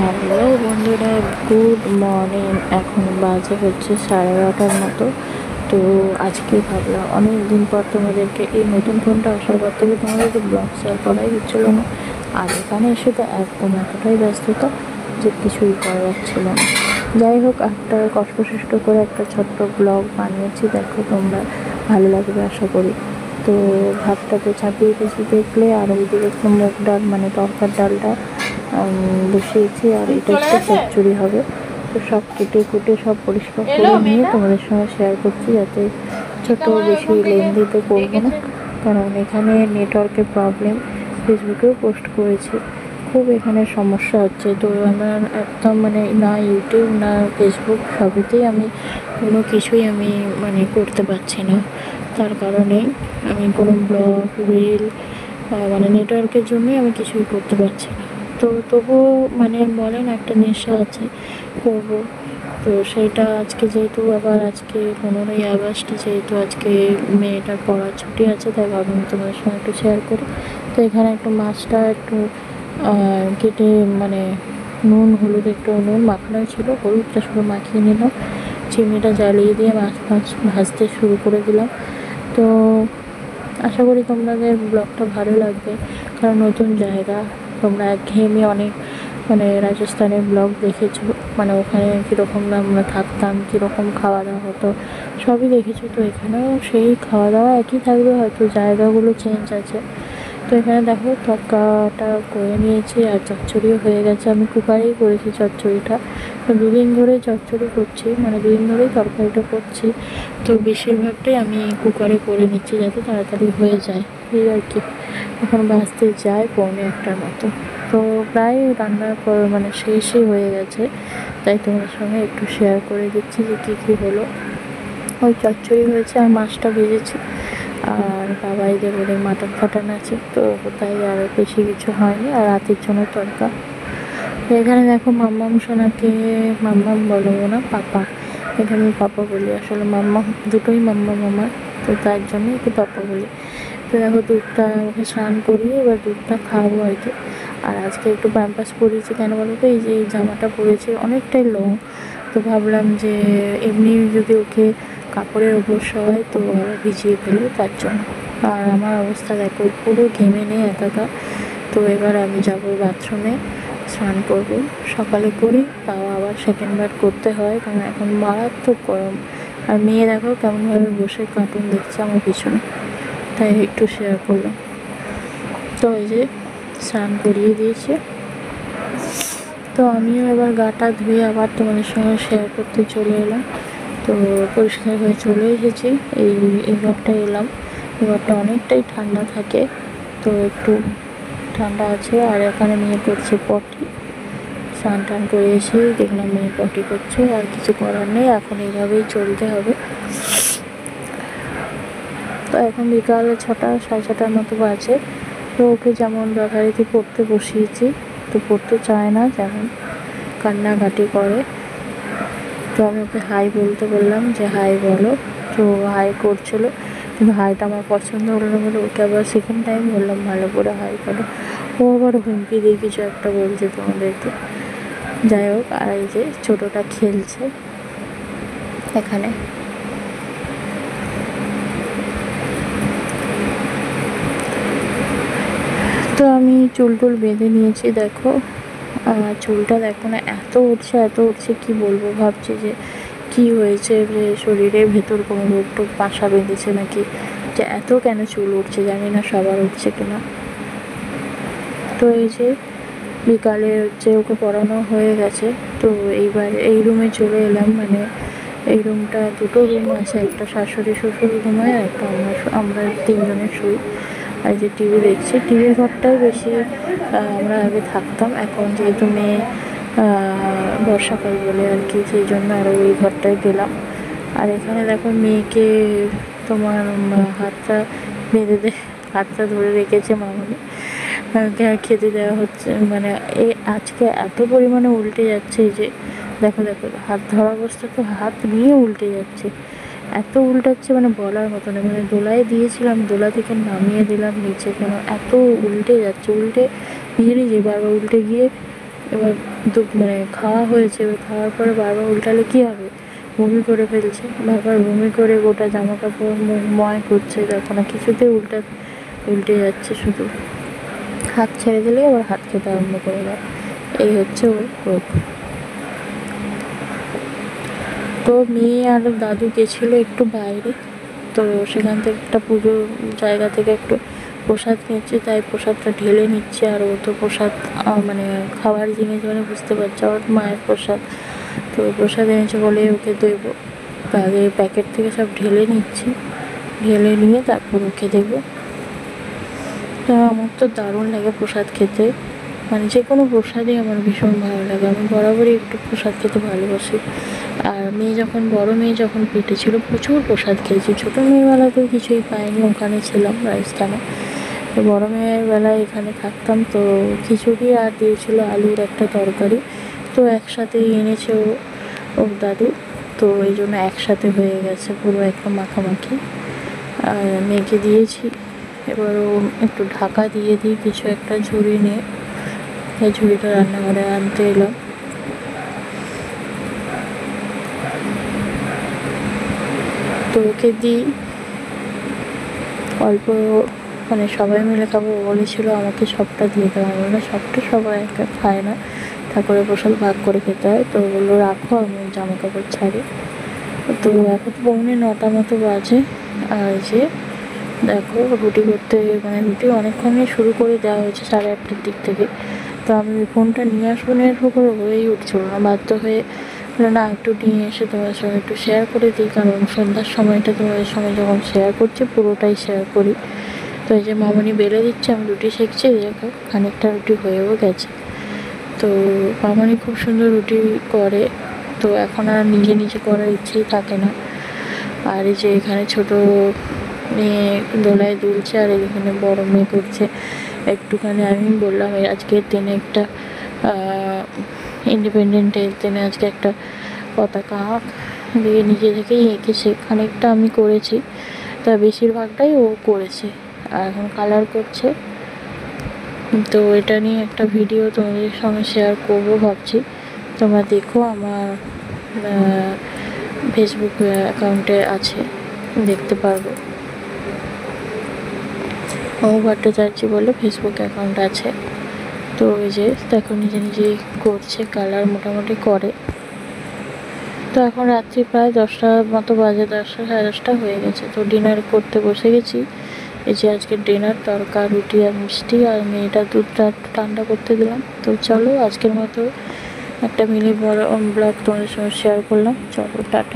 Hello বন্ধুরা, good morning. এখন বাজে হচ্ছে 11:30 মতো। তো আজকে ভাবলাম অনেক দিন পর তোমাদেরকে এই নতুন ফোনটা আসার পর থেকে তোমাদেরকে ব্লগ শেয়ার করাই হচ্ছিলো না। আর এখানে এসে তো একদম এতটাই ব্যস্ততা যে কিছুই করা যাচ্ছিল না। যাই হোক, একটা কষ্ট করে একটা ছোট্ট ব্লগ বানিয়েছি, দেখো তোমরা ভালো লাগবে আশা করি। তো ভাতটা তো চাপিয়ে দিয়েছি দেখলে, আর ওইদিকে একটু মুগ ডাল মানে তরকার ডালটা বসিয়েছি, আর এটা একটু চচ্চড়ি হবে। তো সব কেটে সব পরিষ্কার করে নিয়ে তোমাদের সঙ্গে শেয়ার করছি, যাতে ছোটো বেশি লেন্দিতে করবো না, কারণ এখানে নেটওয়ার্কের প্রবলেম। ফেসবুকেও পোস্ট করেছি, খুব এখানে সমস্যা হচ্ছে। তো আমার একদম মানে না ইউটিউব না ফেসবুক সবেতেই আমি কোনো কিছুই আমি মানে করতে পারছি না। তার কারণে আমি কোনো ব্লগ রিল মানে নেটওয়ার্কের জন্যই আমি কিছুই করতে পারছি না। তো তবুও মানে বলেন একটা নেশা আছে, করব। তো সেইটা আজকে যেহেতু আবার আজকে 15ই আগস্ট, যেহেতু আজকে মেয়েটার পড়ার ছুটি আছে, তাই ভাবলাম তোমাদের সঙ্গে একটু শেয়ার করি। তো এখানে একটু মাছটা একটু কেটে মানে নুন হলুদ একটু নুন মাখানো ছিল, হলুদটা শুধু মাখিয়ে নিলাম, চিমনিটা জ্বালিয়ে দিয়ে মাছ ভাজতে শুরু করে দিলাম। তো আশা করি তোমাদের ব্লগটা ভালো লাগবে, কারণ নতুন জায়গা, তোমরা একঘেয়েমি অনেক মানে রাজস্থানের ব্লগ দেখেছো, মানে ওখানে কীরকম আমরা থাকতাম, কীরকম খাওয়া দাওয়া হতো সবই দেখেছো। তো এখানেও সেই খাওয়া দাওয়া একই থাকবে, হয়তো জায়গাগুলো চেঞ্জ আছে। তো এখানে দেখো তরকাটা করে নিয়েছি, আর চচ্চড়িও হয়ে গেছে। আমি কুকারেই করেছি চচ্চড়িটা, তো দুদিন ধরেই চচ্চড়ি করছি, মানে দুদিন ধরেই তরকারিটা করছি। তো বেশিরভাগটাই আমি কুকারে করে নিচ্ছি যাতে তাড়াতাড়ি হয়ে যায়, এই আর কি। এখন বাজতে যায় 1:45 মতো। তো প্রায় রান্নার পর মানে শেষই হয়ে গেছে, তাই তোমার সঙ্গে একটু শেয়ার করে দিচ্ছি যে কী হলো। ওই চচ্চড়ি হয়েছে আর মাছটা ভেজেছি, আর বাবাইদের ওদের মাটন আছে, তো তাই আর বেশি কিছু হয়নি। আর রাতের জন্য তরকা। তো এখানে দেখো মাম্মাম সোনাকে, মাম্মাম বলো না পাপা, এখানে আমি পাপা বলি, আসলে মাম্মাম দুটোই মাম্মাম আমার, তো তার জন্য একটু পাপা বলি। তো দেখো দুধটা ওকে স্নান করিয়ে এবার দুধটা খাওয়াবো আর কি। আর আজকে একটু প্যাম্পাস পরিয়েছি, কেন বলো তো, এই যে এই জামাটা পরেছি অনেকটাই লং, তো ভাবলাম যে এমনি যদি ওকে কাপড়ের ওপর শোয়াই তো ভিজিয়ে ফেলবো, তার জন্য। আর আমার অবস্থা দেখো, পুরো ঘেমে নেই একাকার। তো এবার আমি যাবো বাথরুমে, স্নান করবো, সকালে করি তাও আবার সেকেন্ডবার করতে হয়, কারণ এখন মারাত্মক গরম। আর মেয়ে দেখো কেমনভাবে বসে কার্টুন দেখছে আমার পিছনে, তাই একটু শেয়ার করলাম। তো এই যে স্নান করিয়ে দিয়েছে, তো আমিও এবার গাটা ধুয়ে আবার তোমাদের সঙ্গে শেয়ার করতে চলে এলাম। তো পরিষ্কার হয়ে চলে এসেছি, এই ঘরটা এলাম। এই ঘরটা অনেকটাই ঠান্ডা থাকে, তো একটু ঠান্ডা আছে। আর এখানে মেয়ে করছে পটি, স্নান টান করে এসে দেখলাম মেয়ে পটি করছে, আর কিছু করার নেই, এখন এইভাবেই চলতে হবে। তো এখন বিকাল 6টা 6:30 মতো বাজে। তো ওকে যেমন যথারীতি পড়তে বসিয়েছি, তো পড়তে চায় না, যেমন কান্নাকাটি করে। তো আমি ওকে হাই বলতে বললাম যে হাই বলো, তো হাই করছিলো, কিন্তু হাইটা আমার পছন্দ হলো না বলে ওকে আবার সেকেন্ড টাইম বললাম ভালো করে হাই করো। ও আবার হুমকি দিয়ে কিছু একটা বলছে তোমাদেরকে। যাই হোক, আর এই যে ছোটোটা খেলছে এখানে। তো আমি চুল বেঁধে নিয়েছি, দেখো চুলটা দেখো না এত উঠছে কি বলবো। ভাবছি যে কি হয়েছে, যে শরীরের ভেতর কোনো রোগ টোগ বাসা বেঁধেছে নাকি, যে এত কেন চুল উঠছে, জানি না সবার উঠছে কিনা। তো এই যে বিকালে হচ্ছে ওকে পড়ানো হয়ে গেছে, তো এইবার এই রুমে চলে এলাম। মানে এই রুমটা দুটো রুম আছে, একটা শাশুড়ি শ্বশুর রুমে, একটা আমরা তিনজনের শুই। আর যে টিভি দেখছি, টিভির ঘরটাই বেশি আমরা আগে থাকতাম, এখন যেহেতু মেয়ে বর্ষাকাল বলে আর কি, সেই জন্য আরও ওই ঘরটায় গেলাম। আর এখানে দেখো মেয়েকে তোমার হাতটা বেঁধে হাতটা ধরে রেখেছে মামনি, খেতে দেওয়া হচ্ছে। মানে আজকে এত পরিমাণে উল্টে যাচ্ছে যে দেখো হাত ধরা অবস্থা, তো হাত নিয়ে উল্টে যাচ্ছে, এত উল্টাচ্ছে মানে বলার মতো না। মানে দোলায় দিয়েছিলাম, দোলা থেকে নামিয়ে দিলাম নিচে, কেন এত উল্টে যাচ্ছে, উল্টে নিজে বারবার উল্টে গিয়ে এবার মানে খাওয়া হয়েছে, এবার খাওয়ার পরে বারবার উল্টালে কী হবে, বমি করে ফেলছে, বারবার বমি করে গোটা জামা কাপড় মুখ ময় করছে, দেখো না কিছুতেই উল্টে যাচ্ছে, শুধু হাত ছেড়ে দিলে আবার হাত খেতে আরম্ভ করে দেয়। এই হচ্ছে ওর রোগ। তো মেয়ে আর দাদু গেছিলো একটু বাইরে, তো সেখান থেকে একটা পুজো জায়গা থেকে একটু প্রসাদ নিচ্ছে, তাই প্রসাদটা ঢেলে নিচ্ছে। আর ও তো প্রসাদ মানে খাবার জিনিস মানে বুঝতে পারছে, ওর মায়ের প্রসাদ, তো প্রসাদ এনেছে বলে ওকে দেবো, আগে প্যাকেট থেকে সব ঢেলে নিচ্ছি, ঢেলে নিয়ে তারপর ওকে দেবো। তো আমার তো দারুণ লাগে প্রসাদ খেতে, মানে যে কোনো প্রসাদই আমার ভীষণ ভালো লাগে, আমি বরাবরই একটু প্রসাদ খেতে ভালোবাসি। আর বড় মেয়ে যখন পেটে ছিল প্রচুর প্রসাদ খেয়েছি, ছোটো মেয়েবেলাতে কিছুই পাইনি, ওখানে ছিলাম রাজস্থানে। তো বড় মেয়ের বেলায় এখানে থাকতাম, তো খিচুড়ি আর দিয়েছিল আলুর একটা তরকারি, তো একসাথেই এনেছে ওর দাদু, তো এই জন্য একসাথে হয়ে গেছে পুরো একটা মাখামাখি। আর মেয়েকে দিয়েছি, এবার ও একটু ঢাকা দিয়ে দিই কিছু একটা ঝুড়ি নিয়ে, এই ঝুড়িটা রান্নাঘরে আনতে এলাম। তো ওকে দিই অল্প, মানে সবাই মিলে খাবো, ও বলেছিল আমাকে সবটা দিয়ে দেওয়া, আমি বললাম সবটা সবাই একা খায় না, ঠাকুরের প্রসাদ ভাগ করে খেতে হয়। তো বললো রাখো, আমি জামা কাপড় ছাড়ি। তো এখন 8:45 মতো বাজে, আর যে দেখো রুটি করতে, মানে রুটি অনেকক্ষণই শুরু করে দেওয়া হয়েছে 8:30 দিক থেকে, তো আমি ফোনটা নিয়ে আসবো করে হয়েই উঠছিল না, বাধ্য হয়ে না একটু নিয়ে এসে তোমাদের সঙ্গে একটু শেয়ার করে দিই, কারণ সন্ধ্যার সময়টা তোমাদের সঙ্গে যখন শেয়ার করছি পুরোটাই শেয়ার করি। তো এই যে মামনি বেলে দিচ্ছে, আমি রুটি সেঁকছি, দেখো খানিকটা রুটি হয়েও গেছে। তো মামনি খুব সুন্দর রুটি করে, তো এখন আর নিজে করার ইচ্ছেই থাকে না। আর এই যে এখানে ছোটো মেয়ে দোলায় দুলছে, আর এখানে বড় মেয়ে করছে একটুখানি। আমি বললাম আজকের দিনে একটা ইন্ডিপেন্ডেন্ট ডের দিনে আজকে একটা পতাকা দিয়ে নিজে থেকেই এঁকেছে, খানিকটা আমি করেছি, তা বেশিরভাগটাই ও করেছে, আর এখন কালার করছে। তো এটা নিয়ে একটা ভিডিও তোমাদের সঙ্গে শেয়ার করবো ভাবছি, তোমরা দেখো, আমার ফেসবুক অ্যাকাউন্টে আছে, দেখতে পারবো। মৌ ভট্টাচার্য বলে ফেসবুক অ্যাকাউন্ট আছে। তো ওই যে দেখো নিজেই করছে, কালার মোটামুটি করে। তো এখন রাত্রি প্রায় 10টা মতো বাজে, 10টা 10:30 হয়ে গেছে। তো ডিনার করতে বসে গেছি। এই যে আজকের ডিনার তড়কা, রুটি আর মিষ্টি, আর মেয়েটা দুধটা একটু ঠান্ডা করতে দিলাম। তো চলো আজকের মতো একটা মিনি ব্লগ তোমাদের সঙ্গে শেয়ার করলাম, চলো টাটা।